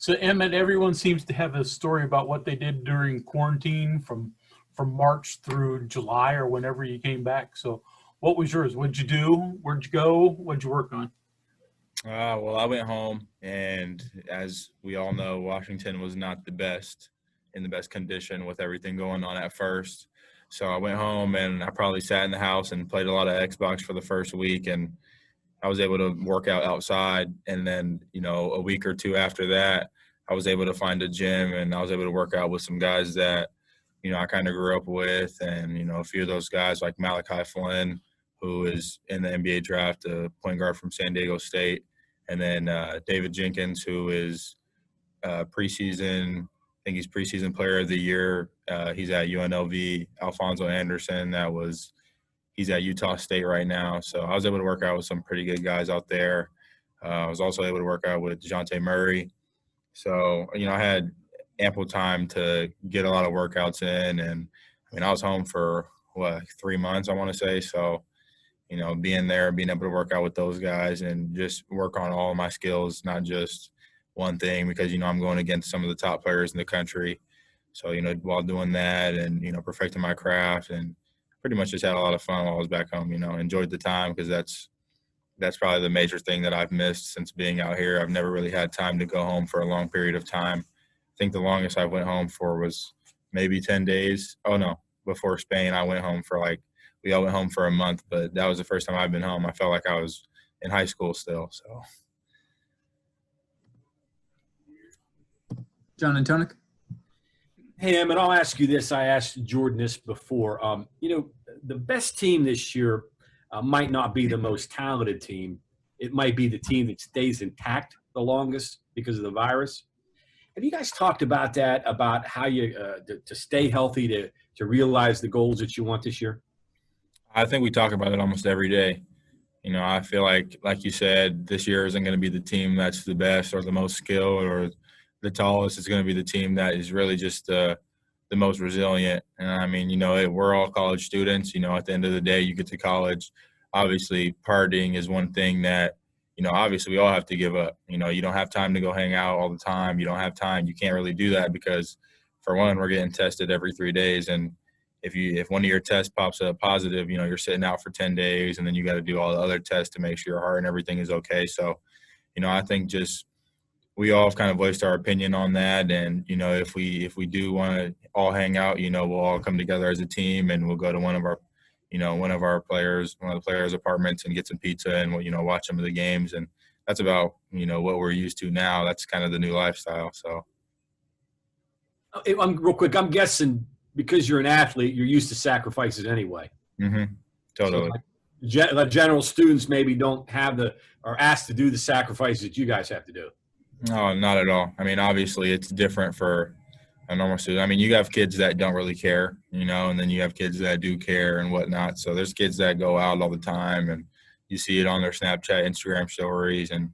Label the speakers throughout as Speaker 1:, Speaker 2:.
Speaker 1: So Emmett, everyone seems to have a story about what they did during quarantine from March through July or whenever you came back. So what was yours? What'd you do? Where'd you go? What'd you work on?
Speaker 2: Well, I went home, and as we all know, Washington was not in the best condition with everything going on at first. So I went home, and I probably sat in the house and played a lot of Xbox for the first week, and I was able to work out outside. And then, a week or two after that, I was able to find a gym, and I was able to work out with some guys that, I kind of grew up with. And, a few of those guys like Malachi Flynn, who is in the NBA draft, a point guard from San Diego State. And then David Jenkins, who is preseason, I think he's preseason player of the year. He's at UNLV. Alfonso Anderson, he's at Utah State right now. So I was able to work out with some pretty good guys out there. I was also able to work out with DeJounte Murray. So, I had ample time to get a lot of workouts in. And, I was home for, 3 months, I want to say. So, being there, being able to work out with those guys and just work on all of my skills, not just one thing, because, I'm going against some of the top players in the country. So, while doing that and, perfecting my craft, and pretty much just had a lot of fun while I was back home, enjoyed the time, because that's probably the major thing that I've missed since being out here. I've never really had time to go home for a long period of time. I think the longest I went home for was maybe 10 days. Oh, no, before Spain, I went home for we all went home for a month, but that was the first time I've been home. I felt like I was in high school still. So,
Speaker 3: John and Tonic?
Speaker 4: Hey, Em, and I'll ask you this. I asked Jordan this before. The best team this year might not be the most talented team. It might be the team that stays intact the longest because of the virus. Have you guys talked about that, about how you to stay healthy, to realize the goals that you want this year?
Speaker 2: I think we talk about it almost every day. I feel like you said, this year isn't going to be the team that's the best or the most skilled or the tallest. It's going to be the team that is really just the most resilient. And we're all college students. At the end of the day, you get to college. Obviously, partying is one thing that, obviously we all have to give up. You don't have time to go hang out all the time. You don't have time. You can't really do that because, for one, we're getting tested every 3 days. And if one of your tests pops up positive, you're sitting out for 10 days, and then you got to do all the other tests to make sure your heart and everything is okay. So, I think just we all have kind of voiced our opinion on that. And, if we do want to all hang out, we'll all come together as a team, and we'll go to one of the players' apartments and get some pizza and, watch some of the games. And that's about, what we're used to now. That's kind of the new lifestyle. So.
Speaker 4: Real quick, I'm guessing because you're an athlete, you're used to sacrifices anyway.
Speaker 2: Mm-hmm. Totally.
Speaker 4: So the general students maybe don't have are asked to do the sacrifices that you guys have to do.
Speaker 2: No, not at all. Obviously it's different for a normal student. You have kids that don't really care, and then you have kids that do care and whatnot. So there's kids that go out all the time, and you see it on their Snapchat, Instagram stories, and,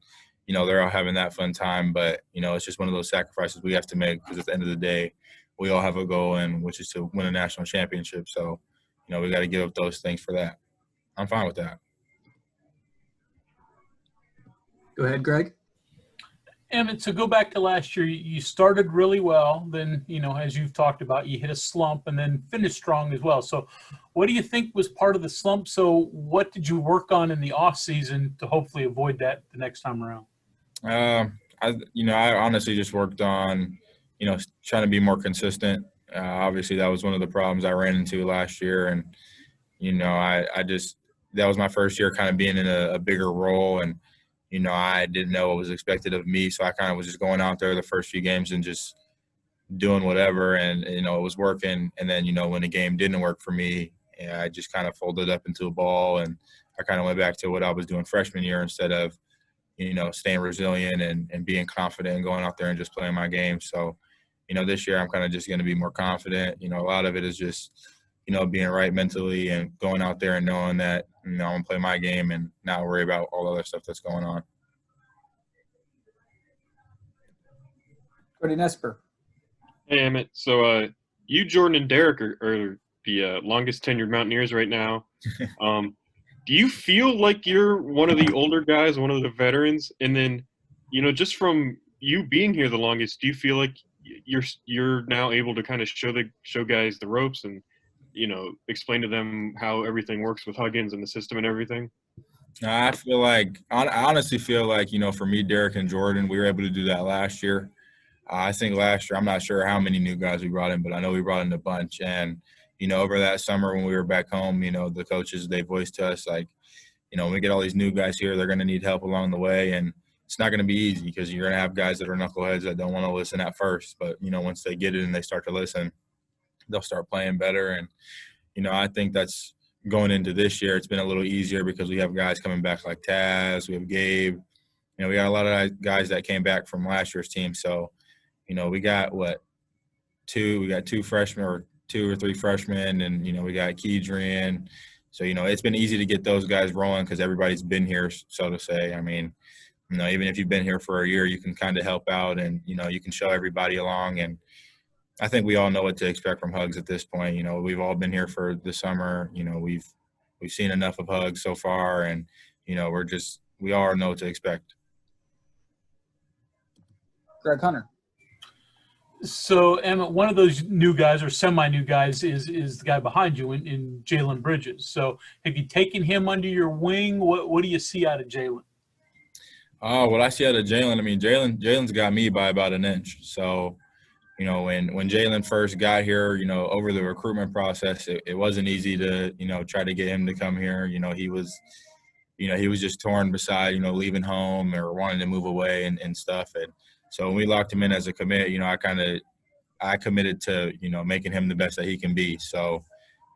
Speaker 2: they're all having that fun time. But, it's just one of those sacrifices we have to make, because at the end of the day, we all have a goal, which is to win a national championship. So, we got to give up those things for that. I'm fine with that.
Speaker 3: Go ahead, Greg.
Speaker 1: Emmitt, so go back to last year. You started really well. Then, as you've talked about, you hit a slump and then finished strong as well. So what do you think was part of the slump? So what did you work on in the off season to hopefully avoid that the next time around?
Speaker 2: I honestly just worked on, trying to be more consistent. Obviously that was one of the problems I ran into last year. And, that was my first year kind of being in a bigger role, and, I didn't know what was expected of me. So I kind of was just going out there the first few games and just doing whatever. And, it was working. And then, when the game didn't work for me, I just kind of folded up into a ball, and I kind of went back to what I was doing freshman year instead of, staying resilient and being confident and going out there and just playing my game. So, this year I'm kind of just going to be more confident. A lot of it is just, being right mentally and going out there and knowing that, I'm going to play my game and not worry about all the other stuff that's going on.
Speaker 3: Cody Nesper.
Speaker 5: Hey, Emmitt. So you, Jordan, and Derek are the longest tenured Mountaineers right now. Do you feel like you're one of the older guys, one of the veterans? And then, just from you being here the longest, do you feel like you're now able to kind of show guys the ropes and explain to them how everything works with Huggins and the system and everything?
Speaker 2: I feel like I honestly feel like for me, Derek and Jordan, we were able to do that last year. I think last year, I'm not sure how many new guys we brought in, but I know we brought in a bunch. And over that summer when we were back home, the coaches, they voiced to us like, when we get all these new guys here, they're going to need help along the way, and it's not going to be easy because you're going to have guys that are knuckleheads that don't want to listen at first, but once they get it and they start to listen, they'll start playing better. And I think that's going into this year. It's been a little easier because we have guys coming back like Taz, we have Gabe. We got a lot of guys that came back from last year's team. So, we got two freshmen or 2 or 3 freshmen, and we got Kedrian. So it's been easy to get those guys rolling because everybody's been here, so to say. I mean, even if you've been here for a year, you can kind of help out, and you can show everybody along. And I think we all know what to expect from Hugs at this point. We've all been here for the summer. We've seen enough of Hugs so far, and we all know what to expect.
Speaker 3: Greg Hunter.
Speaker 1: So, Emmitt, one of those new guys or semi-new guys is the guy behind you in Jalen Bridges. So, have you taken him under your wing? What do you see out of Jalen?
Speaker 2: What I see out of Jalen, I mean, Jalen's got me by about an inch. So, when Jalen first got here, over the recruitment process, it wasn't easy to, try to get him to come here. He was just torn beside, leaving home or wanting to move away and stuff. And so when we locked him in as a commit, I committed to, making him the best that he can be. So,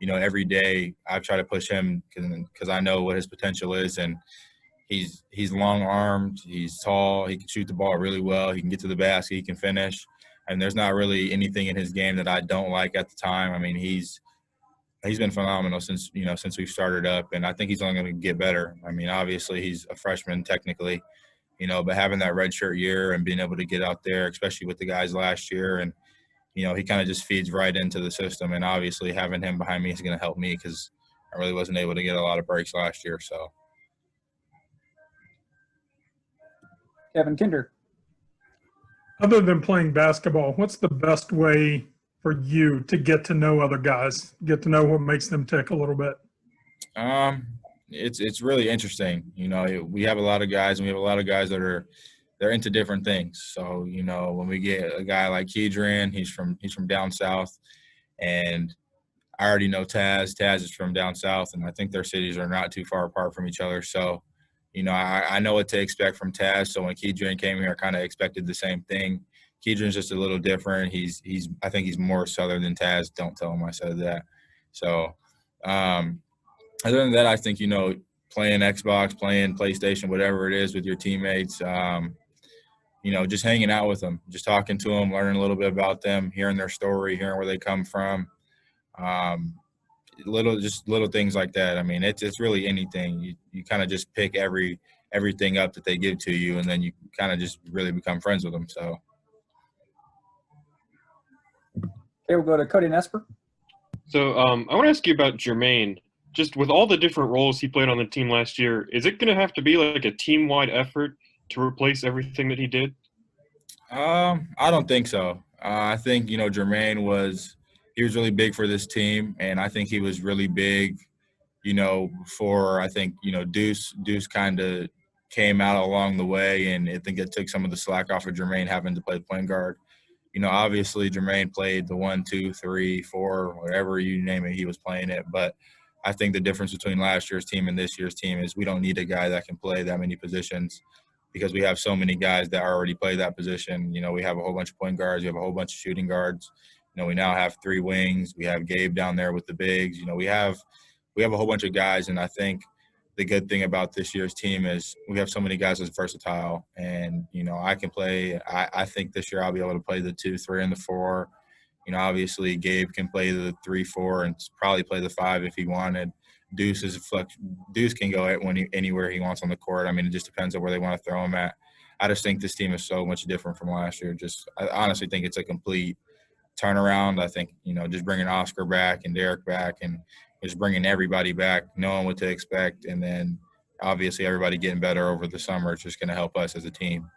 Speaker 2: every day I try to push him because I know what his potential is. And he's long-armed, he's tall, he can shoot the ball really well, he can get to the basket, he can finish. And there's not really anything in his game that I don't like at the time. I mean, he's been phenomenal since we've started up, and I think he's only going to get better. I mean, obviously he's a freshman technically, but having that redshirt year and being able to get out there, especially with the guys last year, and he kind of just feeds right into the system. And obviously having him behind me is going to help me because I really wasn't able to get a lot of breaks last year. So,
Speaker 3: Kevin Kinder.
Speaker 6: Other than playing basketball, what's the best way for you to get to know other guys, get to know what makes them tick a little bit?
Speaker 2: It's really interesting. We have a lot of guys, and we have a lot of guys that they're into different things. So, when we get a guy like Kedrian, he's from down south, and I already know Taz. Taz is from down south, and I think their cities are not too far apart from each other. So, I know what to expect from Taz. So when Kedrian came here, I kind of expected the same thing. Kedrian's just a little different. I think he's more southern than Taz. Don't tell him I said that. So, other than that, I think, playing Xbox, playing PlayStation, whatever it is with your teammates, just hanging out with them, just talking to them, learning a little bit about them, hearing their story, hearing where they come from. Little things like that. I mean, it's really anything. You kind of just pick everything up that they give to you, and then you kind of just really become friends with them. So.
Speaker 3: Okay, we'll go to Cody Nesper.
Speaker 5: So I want to ask you about Jermaine. Just with all the different roles he played on the team last year, is it going to have to be like a team-wide effort to replace everything that he did?
Speaker 2: I don't think so. I think, Jermaine was really big for this team, and I think he was really big, for I think, Deuce kind of came out along the way, and I think it took some of the slack off of Jermaine having to play point guard. Obviously Jermaine played the 1, 2, 3, 4, whatever you name it, he was playing it. But I think the difference between last year's team and this year's team is we don't need a guy that can play that many positions because we have so many guys that already play that position. We have a whole bunch of point guards. We have a whole bunch of shooting guards. We now have 3 wings. We have Gabe down there with the bigs. We have a whole bunch of guys, and I think the good thing about this year's team is we have so many guys that's versatile. And, I can play – I think this year I'll be able to play the 2, 3, and the 4. Obviously Gabe can play the 3, 4, and probably play the 5 if he wanted. Deuce can go anywhere he wants on the court. I mean, it just depends on where they want to throw him at. I just think this team is so much different from last year. I honestly think it's a complete turnaround. I think, just bringing Oscar back and Derek back and just bringing everybody back, knowing what to expect, and then obviously everybody getting better over the summer. It's just going to help us as a team.